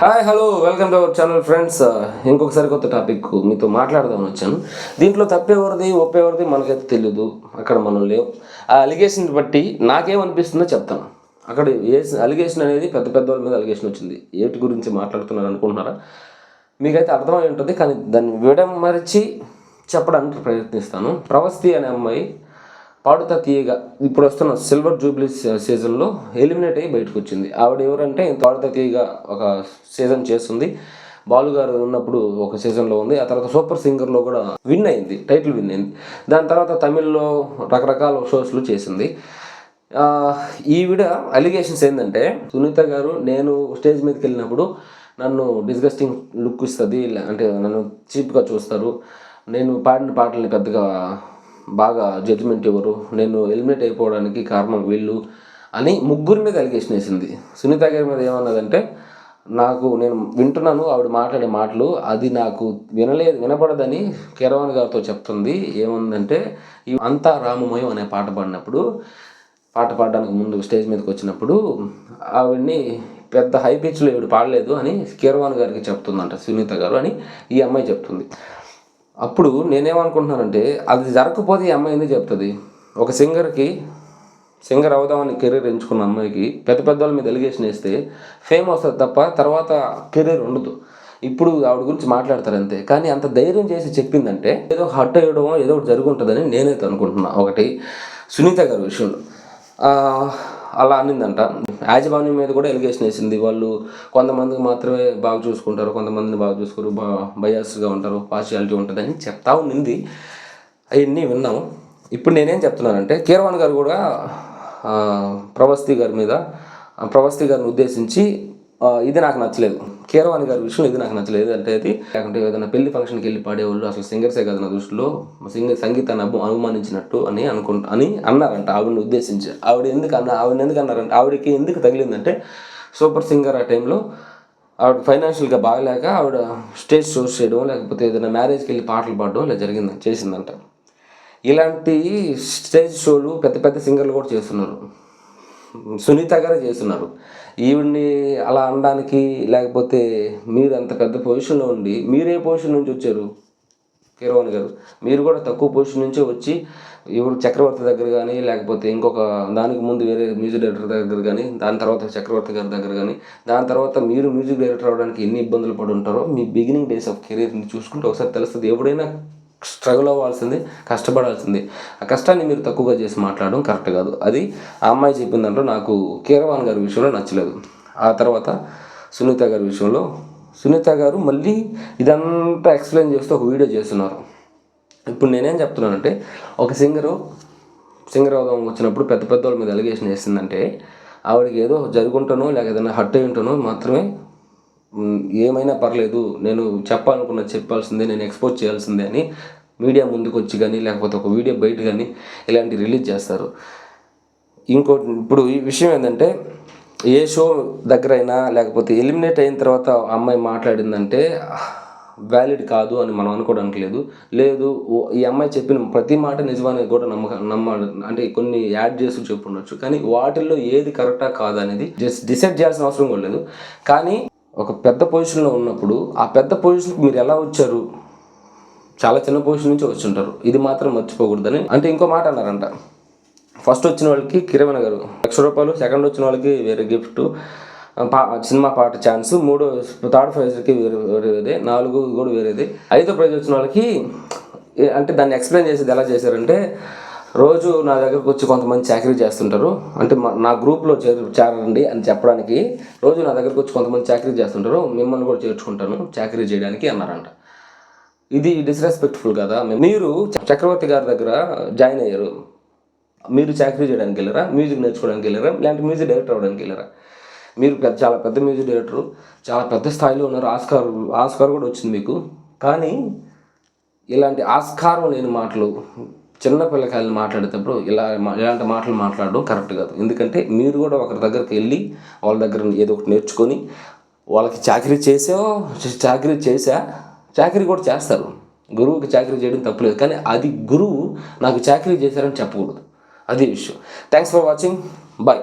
Hi hello welcome to our channel friends. ఇంకొకసారి కొత్త topic మీతో మాట్లాడదామని వచ్చాను. దీంట్లో తప్పేవరిది ఒప్పేవరిది మనకైతే తెలియదు, అక్కడ మనం లేవు. ఆ అలిగేషన్ బట్టి నాకేమనిపిస్తుందో చెప్తాను. అక్కడ ఏ అలిగేషన్ అనేది పెద్ద పెద్ద వాళ్ళ మీద అలిగేషన్ వచ్చింది. ఏటి గురించి మాట్లాడుతున్నారు అనుకుంటున్నారా? మీకైతే అర్థమై ఉంటుంది, కానీ దాన్ని విడమరిచి చెప్పడానికి ప్రయత్నిస్తాను. ప్రవస్తి అనే అమ్మాయి పాడుతా తీయగా ఇప్పుడు వస్తున్న సిల్వర్ జూబ్లీ సీజన్లో ఎలిమినేట్ అయ్యి బయటకు వచ్చింది. ఆవిడ ఎవరంటే పాడుతా తీయగా ఒక సీజన్ చేస్తుంది, బాలుగారు ఉన్నప్పుడు ఒక సీజన్లో ఉంది. ఆ తర్వాత సూపర్ సింగర్లో కూడా విన్ అయింది, టైటిల్ విన్ అయింది. దాని తర్వాత తమిళ్లో రకరకాల షోస్లు చేసింది. ఈవిడ అలిగేషన్స్ ఏంటంటే, సునీత గారు నేను స్టేజ్ మీదకి వెళ్ళినప్పుడు నన్ను డిస్గస్టింగ్ లుక్ ఇస్తుంది, అంటే నన్ను చీప్గా చూస్తారు, నేను పాడిన పాటల్ని పెద్దగా బాగా జడ్జిమెంట్ ఇవ్వరు, నేను ఎలిమినేట్ అయిపోవడానికి కారణం వీళ్ళు అని ముగ్గురి మీద అలిగేషన్ వేసింది. సునీత గారి మీద ఏమన్నదంటే, నేను వింటున్నాను ఆవిడ మాట్లాడే మాటలు, అది నాకు వినపడదని కీరవాణి గారితో చెప్తుంది. ఏముందంటే, అంతా రామమయం అనే పాట పాడడానికి ముందు స్టేజ్ మీదకి వచ్చినప్పుడు ఆవిడ్ని పెద్ద హై పిచ్లో ఈవిడ పాడలేదు అని కీరవాణి గారికి చెప్తుందంట సునీత గారు అని ఈ అమ్మాయి చెప్తుంది. అప్పుడు నేనేమనుకుంటున్నానంటే, అది జరగకపోతే ఈ అమ్మాయి ఎందుకు చెప్తుంది? ఒక సింగర్ అవుదామని కెరీర్ ఎంచుకున్న అమ్మాయికి పెద్ద వాళ్ళ మీద ఎలిగేషన్ వేస్తే ఫేమ్ వస్తుంది తప్ప తర్వాత కెరీర్ ఉండదు. ఇప్పుడు ఆవిడ గురించి మాట్లాడతారు అంతే, కానీ అంత ధైర్యం చేసి చెప్పిందంటే ఏదో హట్ అయ్యడం ఏదో ఒకటి జరుగుంటుందని నేనైతే అనుకుంటున్నా. ఒకటి సునీత గారి విషయంలో అలా అనిందంట. యాజమాన్యం మీద కూడా ఎలిగేషన్ వేసింది. వాళ్ళు కొంతమందికి మాత్రమే బాగా చూసుకుంటారు, కొంతమందిని బాగా చూసుకోరు, బయాస్గా ఉంటారు, పార్షియాలిటీ ఉంటుందని చెప్తా ఉన్నింది. అవన్నీ విన్నాము. ఇప్పుడు నేనేం చెప్తున్నానంటే, కీరవాణి గారు కూడా ప్రవస్తి గారిని ఉద్దేశించి ఇది నాకు నచ్చలేదు, కీరవాణి గారి విషయం ఇది నాకు నచ్చలేదు అంటే, అది లేకుంటే ఏదైనా పెళ్లి ఫంక్షన్కి వెళ్ళి పాడేవాళ్ళు అసలు సింగర్సే కదా నా దృష్టిలో, సంగీతాన్ని అవమానించినట్టు అని అన్నారంట ఆవిడని ఉద్దేశించి. ఆవిడని ఎందుకు అన్నారంటే, ఆవిడకి ఎందుకు తగిలిందంటే, సూపర్ సింగర్ ఆ టైంలో ఆవిడ ఫైనాన్షియల్గా బాగలేక ఆవిడ స్టేజ్ షోస్ చేయడం, లేకపోతే ఏదైనా మ్యారేజ్కి వెళ్ళి పాటలు పాడడం ఇలా చేసిందంట. ఇలాంటి స్టేజ్ షోలు పెద్ద పెద్ద సింగర్లు కూడా చేస్తున్నారు, సునీత గారే చేస్తున్నారు. ఈవిడ్ని అలా అనడానికి, లేకపోతే మీరు అంత పెద్ద పొజిషన్లో ఉండి మీరే పొజిషన్ నుంచి వచ్చారు కీరవాణి గారు, మీరు కూడా తక్కువ పొజిషన్ నుంచే వచ్చి ఎవరు చక్రవర్తి దగ్గర కానీ, లేకపోతే ఇంకొక దానికి ముందు వేరే మ్యూజిక్ డైరెక్టర్ దగ్గర కానీ, దాని తర్వాత చక్రవర్తి గారి దగ్గర కానీ, దాని తర్వాత మీరు మ్యూజిక్ డైరెక్టర్ అవ్వడానికి ఎన్ని ఇబ్బందులు పడి ఉంటారో మీ బిగినింగ్ డేస్ ఆఫ్ కెరీర్ని చూసుకుంటే ఒకసారి తెలుస్తుంది. ఎప్పుడైనా స్ట్రగుల్ అవ్వాల్సింది, కష్టపడాల్సింది. ఆ కష్టాన్ని మీరు తక్కువగా చేసి మాట్లాడడం కరెక్ట్ కాదు. అది ఆ అమ్మాయి చెప్పిన దాంట్లో నాకు కీరవాణి గారి విషయంలో నచ్చలేదు. ఆ తర్వాత సునీత గారి విషయంలో సునీత గారు మళ్ళీ ఇదంతా ఎక్స్ప్లెయిన్ చేస్తూ ఒక వీడియో చేస్తున్నారు. ఇప్పుడు నేనేం చెప్తున్నానంటే, ఒక సింగర్ అవుదాం వచ్చినప్పుడు పెద్ద వాళ్ళ మీద అలిగేషన్ వేసిందంటే, ఆవిడకి ఏదో జరుగుంటానో లేక ఏదైనా హట్ అయి ఉంటానో మాత్రమే, ఏమైనా పర్లేదు, నేను చెప్పాల్సిందే, నేను ఎక్స్పోజ్ చేయాల్సిందే అని మీడియా ముందుకు వచ్చి కానీ, లేకపోతే ఒక వీడియో బయట కానీ ఇలాంటివి రిలీజ్ చేస్తారు. ఇంకోటి, ఇప్పుడు ఈ విషయం ఏంటంటే, ఏ షో దగ్గర అయినా లేకపోతే ఎలిమినేట్ అయిన తర్వాత అమ్మాయి మాట్లాడిందంటే వ్యాలిడ్ కాదు అని మనం అనుకోవడానికి లేదు. ఈ అమ్మాయి చెప్పిన ప్రతి మాట నిజమని కూడా నమ్మాలి. అంటే కొన్ని యాడ్ చేసి చెప్పుండొచ్చు, కానీ వాటిల్లో ఏది కరెక్టా కాదా అనేది జస్ట్ డిసైడ్ చేయాల్సిన అవసరం కూడా లేదు. కానీ ఒక పెద్ద పొజిషన్లో ఉన్నప్పుడు ఆ పెద్ద పొజిషన్కి మీరు ఎలా వచ్చారు? చాలా చిన్న పొజిషన్ నుంచి వచ్చి ఉంటారు, ఇది మాత్రం మర్చిపోకూడదని. అంటే ఇంకో మాట అన్నారంట, ఫస్ట్ వచ్చిన వాళ్ళకి కిరవాణి గారు ₹1,00,000, సెకండ్ వచ్చిన వాళ్ళకి వేరే గిఫ్ట్, సినిమా పాట ఛాన్స్, థర్డ్ ప్రైజ్కి వేరేదే, 4 కూడా వేరేది, 5వ ప్రైజ్ వచ్చిన వాళ్ళకి అంటే దాన్ని ఎక్స్ప్లెయిన్ చేసేది ఎలా చేశారంటే, రోజు నా దగ్గరకు వచ్చి కొంతమంది చాకరీ చేస్తుంటారు, అంటే నా గ్రూప్లో చేరండి అని చెప్పడానికి, రోజు నా దగ్గరకు వచ్చి కొంతమంది చాకరీ చేస్తుంటారు, మిమ్మల్ని కూడా చేర్చుకుంటాను చాకరీ చేయడానికి అన్నారంట. ఇది డిస్రెస్పెక్ట్ఫుల్ కదా. మీరు చక్రవర్తి గారి దగ్గర జాయిన్ అయ్యారు, మీరు చాకరీ చేయడానికి వెళ్ళారా, మ్యూజిక్ నేర్చుకోవడానికి వెళ్ళారా, లేదంటే మ్యూజిక్ డైరెక్టర్ అవ్వడానికి వెళ్ళారా? మీరు చాలా పెద్ద మ్యూజిక్ డైరెక్టరు, చాలా పెద్ద స్థాయిలో ఉన్నారు, ఆస్కార్ కూడా వచ్చింది మీకు. కానీ ఇలాంటి ఆస్కారం లేని మాటలు చిన్న పిల్లకాయలు మాట్లాడేటప్పుడు ఇలాంటి మాటలు మాట్లాడడం కరెక్ట్ కాదు. ఎందుకంటే మీరు కూడా ఒకరి దగ్గరికి వెళ్ళి వాళ్ళ దగ్గర ఏదో ఒకటి నేర్చుకొని వాళ్ళకి చాకరీ కూడా చేస్తారు. గురువుకి చాకరీ చేయడం తప్పులేదు, కానీ అది గురువు నాకు చాకరీ చేశారని చెప్పకూడదు. అది విషయం. Thanks for watching. బాయ్.